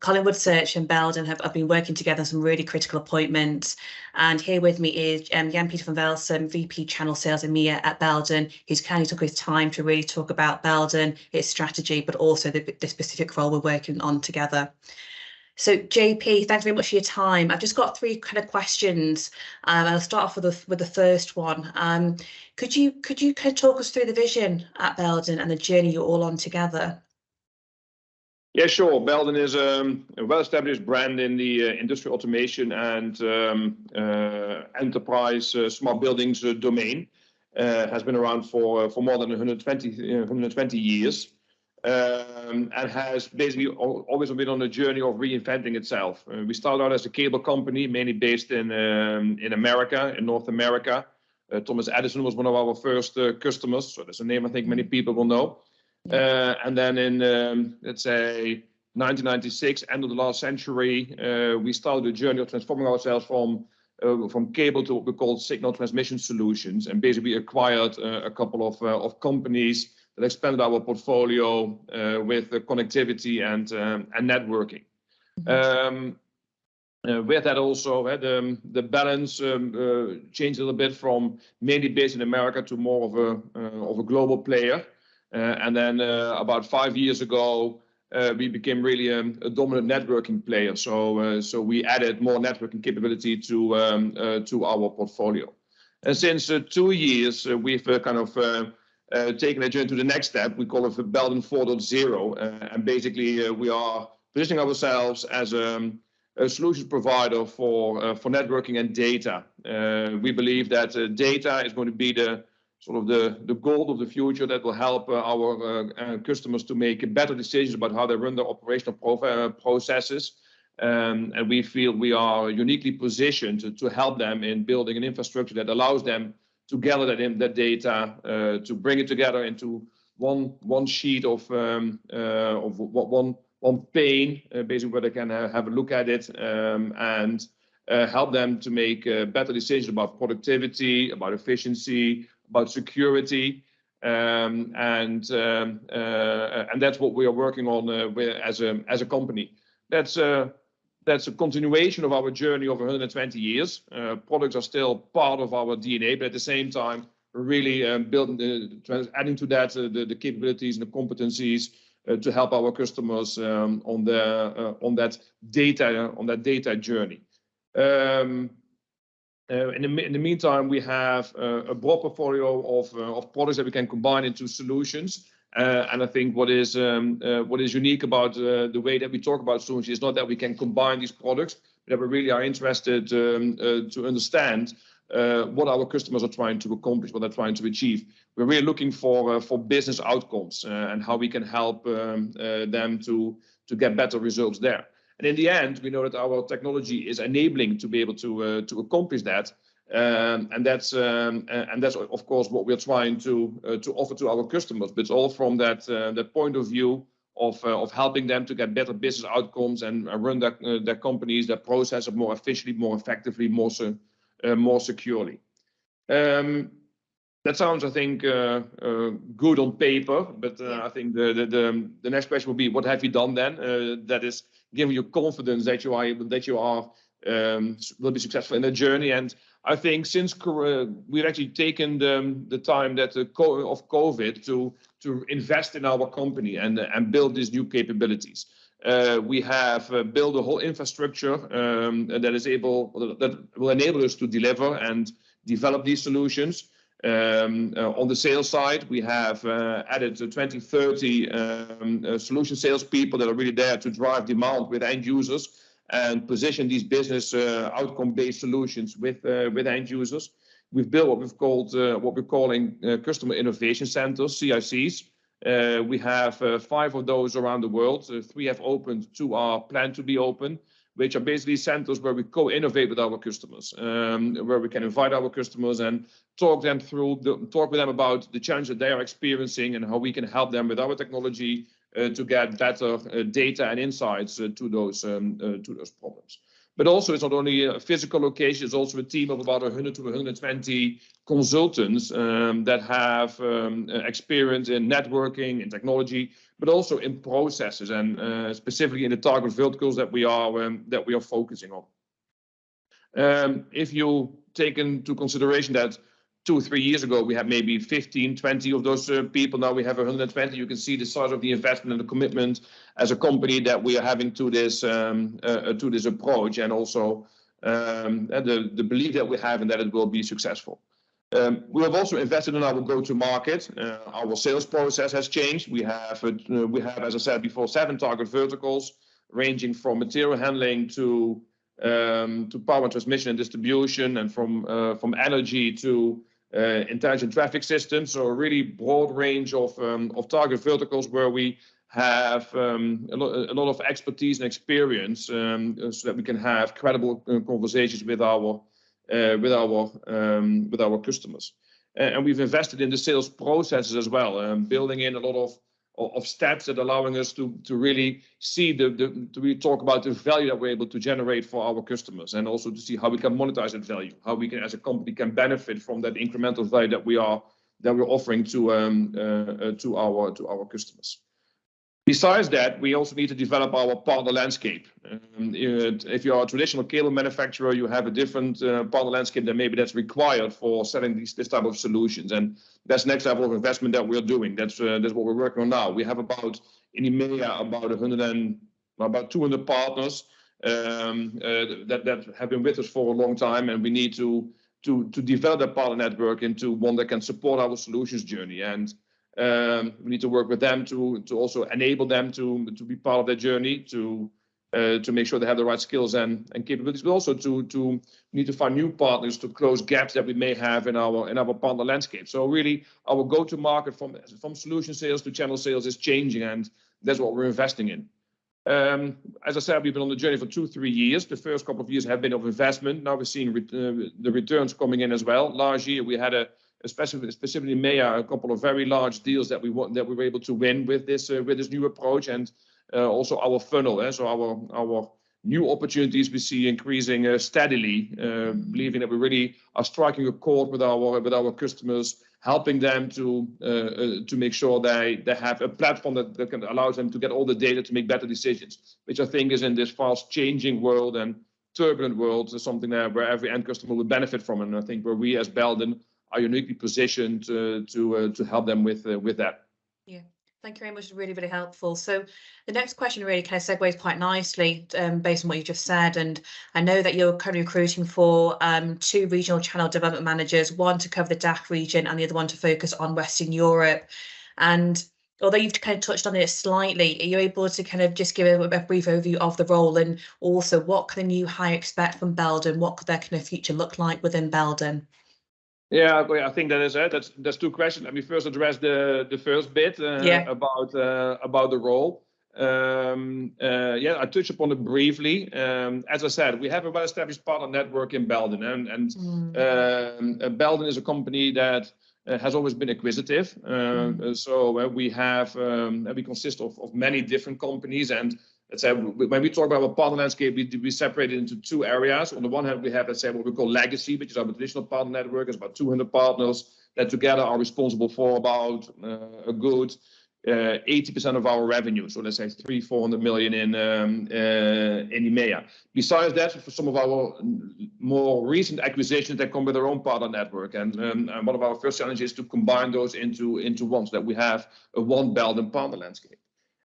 Collingwood Search and Belden have been working together on some really critical appointments. And here with me is Jan-Pieter van Welsem, VP Channel Sales EMEA at Belden, who's kindly took his time to really talk about Belden, its strategy, but also the specific role we're working on together. So JP, thanks very much for your time. I've just got three kind of questions. I'll start off with the first one. Could you kind of talk us through the vision at Belden and the journey you're all on together? Yeah, sure. Belden is a well-established brand in the industrial automation and enterprise smart buildings domain. Has been around for more than 120 years. And has basically always been on a journey of reinventing itself. We started out as a cable company, mainly based in America, in North America. Thomas Edison was one of our first customers, so that's a name I think many people will know. And then in, let's say, 1996, end of the last century, we started a journey of transforming ourselves from cable to what we call signal transmission solutions, and basically acquired a couple of companies that expanded our portfolio with connectivity and networking. With that also, the balance changed a little bit from mainly based in America to more of a global player. And then about 5 years ago, we became really a dominant networking player. So we added more networking capability to our portfolio. And since 2 years, we've kind of taken a journey to the next step. We call it Belden 4.0. And basically, we are positioning ourselves as a solutions provider for networking and data. We believe that data is going to be the gold of the future that will help our customers to make better decisions about how they run their operational processes. And we feel we are uniquely positioned to help them in building an infrastructure that allows them to gather that data, to bring it together into one sheet of one pane, basically where they can have a look at it, and help them to make better decisions about productivity, about efficiency, about security, and that's what we are working on as a company. That's a continuation of our journey over 120 years. Products are still part of our DNA, but at the same time, we're really adding to that the capabilities and the competencies to help our customers on that data journey. In the meantime, we have a broad portfolio of products that we can combine into solutions. And I think what is unique about the way that we talk about solutions is not that we can combine these products, but that we really are interested to understand what our customers are trying to accomplish, what they're trying to achieve. We're really looking for business outcomes and how we can help them to get better results there. And in the end, we know that our technology is enabling to be able to accomplish that. And that's of course what we're trying to offer to our customers. But it's all from that point of view of helping them to get better business outcomes and run their companies, their processes more efficiently, more effectively, more securely. That sounds, I think, good on paper, but I think the next question will be, what have you done then? That is giving you confidence that you will be successful in the journey. And I think since we've actually taken the time of COVID to invest in our company and build these new capabilities. We have built a whole infrastructure that will enable us to deliver and develop these solutions. On the sales side, we have added 20-30 solution salespeople that are really there to drive demand with end users and position these business outcome-based solutions with end users. We've built what we're calling customer innovation centers, CICs. We have 5 of those around the world. 3 have opened, 2 are planned to be open, which are basically centers where we co-innovate with our customers, where we can invite our customers and talk with them about the challenge that they are experiencing and how we can help them with our technology to get better data and insights to those problems. But also, it's not only a physical location, it's also a team of about 100 to 120 consultants that have experience in networking, in technology, but also in processes, and specifically in the target verticals that we are focusing on. If you take into consideration that 2 or 3 years ago we had maybe 15, 20 of those people, now we have 120. You can see the size of the investment and the commitment as a company that we are having to this approach, and also the belief that we have and that it will be successful. We have also invested in our go-to-market. Our sales process has changed. We have, as I said before, 7 target verticals, ranging from material handling to power transmission and distribution, and from energy to intelligent traffic systems. So a really broad range of target verticals where we have a lot of expertise and experience, so that we can have credible conversations with our customers. And we've invested in the sales processes as well, building in a lot of steps that are allowing us to really see to really talk about the value that we're able to generate for our customers, and also to see how we can monetize that value, how we can, as a company, can benefit from that incremental value that we're offering to our customers. Besides that, we also need to develop our partner landscape. If you are a traditional cable manufacturer, you have a different partner landscape than maybe that's required for selling this type of solutions. And that's the next level of investment that we're doing. That's what we're working on now. We have in EMEA about 200 partners that have been with us for a long time, and we need to develop that partner network into one that can support our solutions journey. And we need to work with them to also enable them to be part of that journey, to make sure they have the right skills and capabilities, but also to need to find new partners to close gaps that we may have in our partner landscape. So really, our go-to-market from solution sales to channel sales is changing, and that's what we're investing in. As I said, we've been on the journey for 2-3 years. The first couple of years have been of investment. Now we're seeing the returns coming in as well. Last year we had specifically in EMEA, a couple of very large deals that we were able to win with this new approach, and also our funnel. So our new opportunities we see increasing steadily, believing that we really are striking a chord with our customers, helping them to make sure they have a platform that can allow them to get all the data to make better decisions, which I think is, in this fast changing world and turbulent world, is something where every end customer will benefit from. And I think where we as Belden are uniquely positioned to help them with that. Yeah, thank you very much. Really, really helpful. So the next question really kind of segues quite nicely based on what you just said. And I know that you're currently recruiting for 2 regional channel development managers, one to cover the DACH region and the other one to focus on Western Europe. And although you've kind of touched on it slightly, are you able to kind of just give a brief overview of the role, and also what can a new hire expect from Belden? What could their kind of future look like within Belden? Yeah, I think that's 2 questions. Let me first address the first bit about the role. I touched upon it briefly. As I said, we have a well-established partner network in Belden, and Belden is a company that has always been acquisitive. So we consist of many different companies, and let's say when we talk about our partner landscape, we separate it into 2 areas. On the one hand, we have, let's say, what we call legacy, which is our traditional partner network. It's about 200 partners that together are responsible for about a good 80% of our revenue. So let's say 300-400 million in EMEA. Besides that, for some of our more recent acquisitions that come with their own partner network, and one of our first challenges is to combine those into one, so that we have a one Belden partner landscape.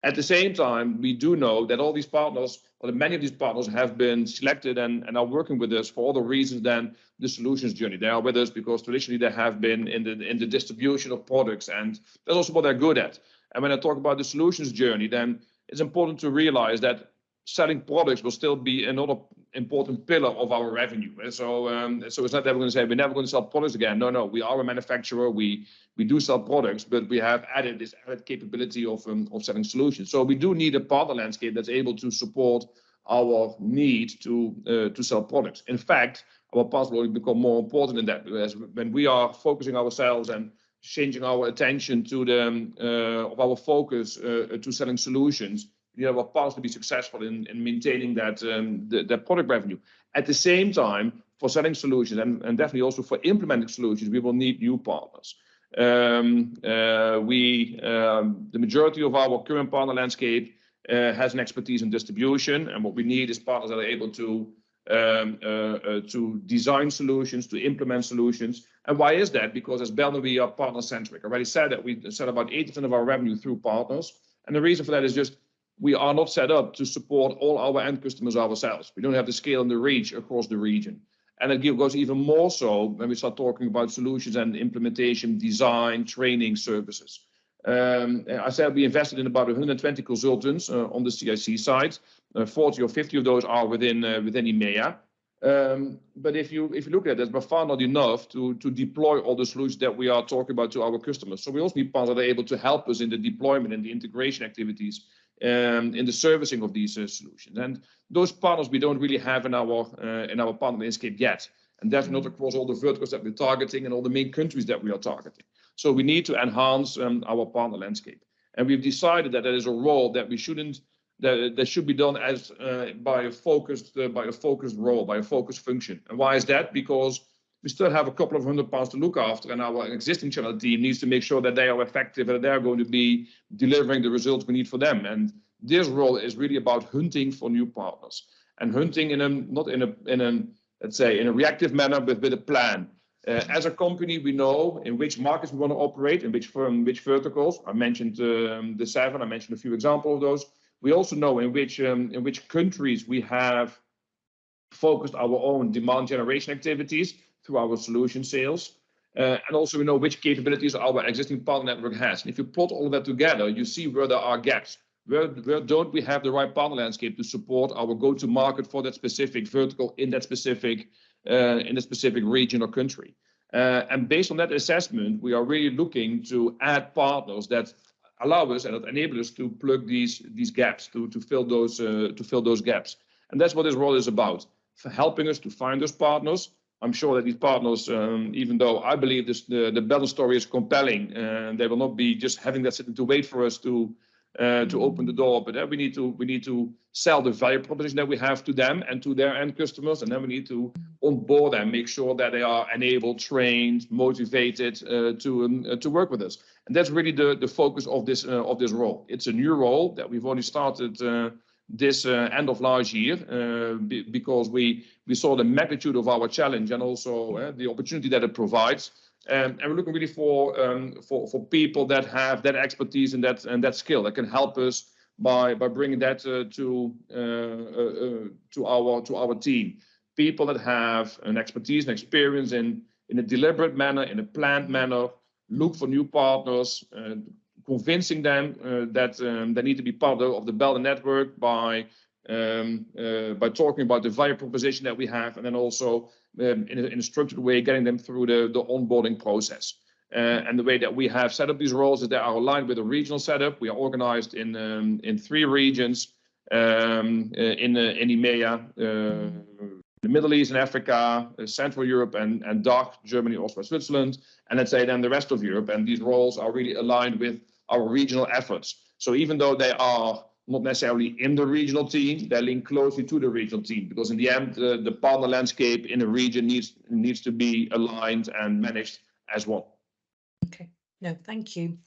At the same time, we do know that all these partners, or many of these partners, have been selected and are working with us for other reasons than the solutions journey. They are with us because traditionally they have been in the distribution of products, and that's also what they're good at. And when I talk about the solutions journey, then it's important to realize that selling products will still be another important pillar of our revenue. So it's not that we're going to say we're never going to sell products again. No, we are a manufacturer. We do sell products, but we have added this capability of selling solutions. So we do need a partner landscape that's able to support our need to sell products. In fact, our partners will become more important in that, because when we are focusing ourselves and changing our attention to of our focus to selling solutions, We need our partners to be successful in maintaining that product revenue. At the same time, for selling solutions and definitely also for implementing solutions, we will need new partners. The majority of our current partner landscape has an expertise in distribution, and what we need is partners that are able to design solutions, to implement solutions. And why is that? Because as Belden, we are partner-centric. I already said that we set about 80% of our revenue through partners. And the reason for that is just we are not set up to support all our end customers ourselves. We don't have the scale and the reach across the region. And it goes even more so when we start talking about solutions and implementation, design, training services. I said we invested in about 120 consultants on the CIC side. 40 or 50 of those are within EMEA. But if you look at it, that's by far not enough to deploy all the solutions that we are talking about to our customers. So we also need partners that are able to help us in the deployment and the integration activities, in the servicing of these solutions. And those partners we don't really have in our partner landscape yet. And that's not across all the verticals that we're targeting and all the main countries that we are targeting. So we need to enhance our partner landscape. And we've decided that there is a role that we shouldn't, that should be done as by a focused role, by a focused function. And why is that? Because we still have a couple of hundred pounds to look after, and our existing channel team needs to make sure that they are effective and they're going to be delivering the results we need for them. And this role is really about hunting for new partners and hunting not in a let's say in a reactive manner, but with a plan. As a company, we know in which markets we want to operate, in which verticals. I mentioned the 7. I mentioned a few examples of those. We also know in which countries we have focused our own demand generation activities through our solution sales. And also we know which capabilities our existing partner network has. And if you plot all of that together, you see where there are gaps. Where don't we have the right partner landscape to support our go-to-market for that specific vertical in that specific region or country? And based on that assessment, we are really looking to add partners that allow us and that enable us to plug these gaps, to fill those gaps. And that's what this role is about, for helping us to find those partners. I'm sure that these partners, even though I believe the Belden story is compelling, they will not be just having that sitting to wait for us to open the door, but we need to sell the value proposition that we have to them and to their end customers, and then we need to onboard them, make sure that they are enabled, trained, motivated to work with us. And that's really the focus of this role. It's a new role that we've only started this end of last year because we saw the magnitude of our challenge and also the opportunity that it provides. And we're looking really for people that have that expertise and that skill that can help us by bringing that to our team. People that have an expertise and experience in a deliberate manner, in a planned manner, look for new partners, convincing them that they need to be part of the Belden network by talking about the value proposition that we have, and then also in a structured way getting them through the onboarding process. And the way that we have set up these roles is they are aligned with a regional setup. We are organized in 3 regions in EMEA, the Middle East and Africa, Central Europe and DACH, Germany, Austria, Switzerland, and let's say then the rest of Europe. And these roles are really aligned with our regional efforts. So even though they are not necessarily in the regional team, they link closely to the regional team, because in the end, the partner landscape in a region needs to be aligned and managed as one. Okay, no, thank you.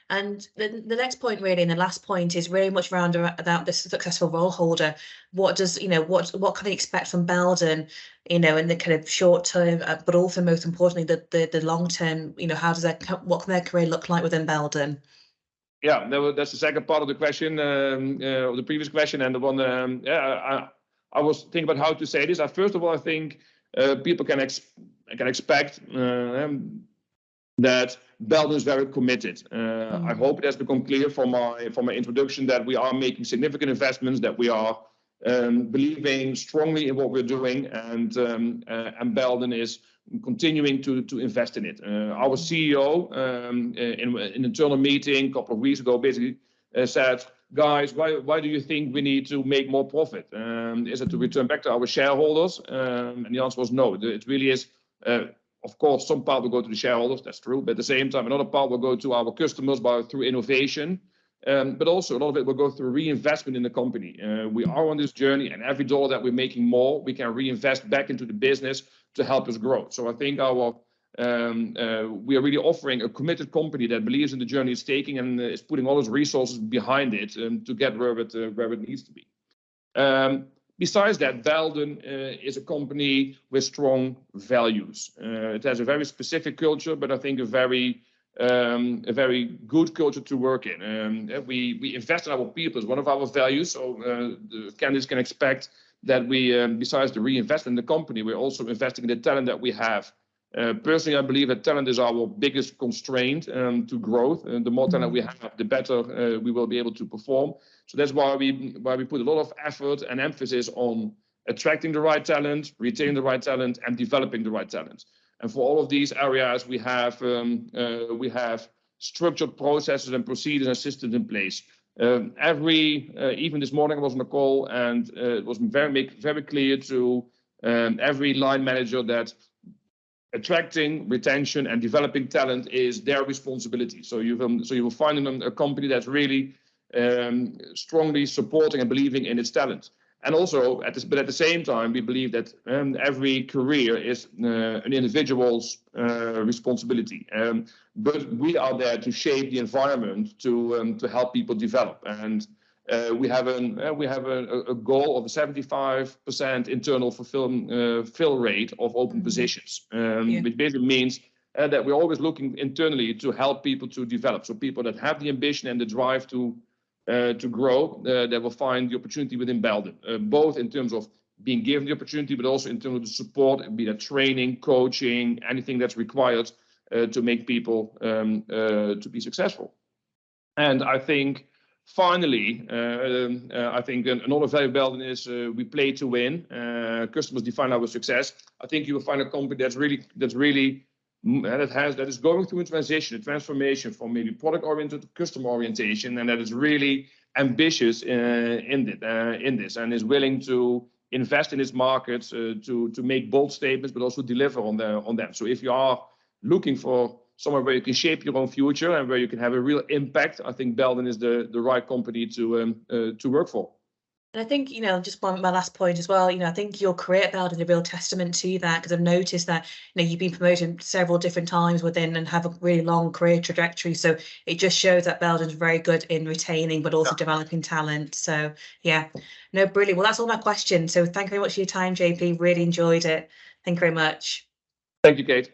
And the next point really, and the last point, is really much around about the successful role holder. What does, what can they expect from Belden, in the kind of short term, but also most importantly, the long term, what can their career look like within Belden? Yeah, that's the second part of the question, of the previous question, and the one, I was thinking about how to say this. First of all, I think people can expect that Belden is very committed. I hope it has become clear from my introduction that we are making significant investments, that we are believing strongly in what we're doing, and Belden is continuing to invest in it. Our CEO in an internal meeting a couple of weeks ago basically said, guys, why do you think we need to make more profit? Is it to return back to our shareholders? And the answer was no. It really is, of course, some part will go to the shareholders, that's true, but at the same time, another part will go to our customers through innovation, but also a lot of it will go through reinvestment in the company. We are on this journey, and every dollar that we're making more, we can reinvest back into the business to help us grow. So I think we are really offering a committed company that believes in the journey it's taking and is putting all its resources behind it to get where it needs to be. Besides that, Belden is a company with strong values. It has a very specific culture, but I think a very good culture to work in. We invest in our people as one of our values, so the candidates can expect that we, besides the reinvestment in the company, we're also investing in the talent that we have. Personally, I believe that talent is our biggest constraint to growth. The more talent we have, the better we will be able to perform. So that's why we put a lot of effort and emphasis on attracting the right talent, retaining the right talent, and developing the right talent. And for all of these areas, we have structured processes and procedures and systems in place. Even this morning I was on a call, and it was very clear to every line manager that attracting, retention, and developing talent is their responsibility. So you will find a company that's really strongly supporting and believing in its talent. And also, at the same time, we believe that every career is an individual's responsibility. But we are there to shape the environment to help people develop. And we have a goal of a 75% internal fill rate of open positions, which basically means that we're always looking internally to help people to develop. So people that have the ambition and the drive to grow, they will find the opportunity within Belden, both in terms of being given the opportunity, but also in terms of the support, be that training, coaching, anything that's required to make people to be successful. And I think finally, another value of Belden is we play to win. Customers define our success. I think you will find a company that is going through a transformation from maybe product oriented to customer orientation, and that is really ambitious in this, and is willing to invest in its markets to make bold statements, but also deliver on them. So if you are looking for somewhere where you can shape your own future and where you can have a real impact, I think Belden is the right company to work for. And I think, just my last point as well, I think your career at Belden is a real testament to that, because I've noticed that, you've been promoted several different times within and have a really long career trajectory. So it just shows that Belden's very good in retaining, but also developing talent. So yeah, no, brilliant. Well, that's all my questions. So thank you very much for your time, JP. Really enjoyed it. Thank you very much. Thank you, Kate.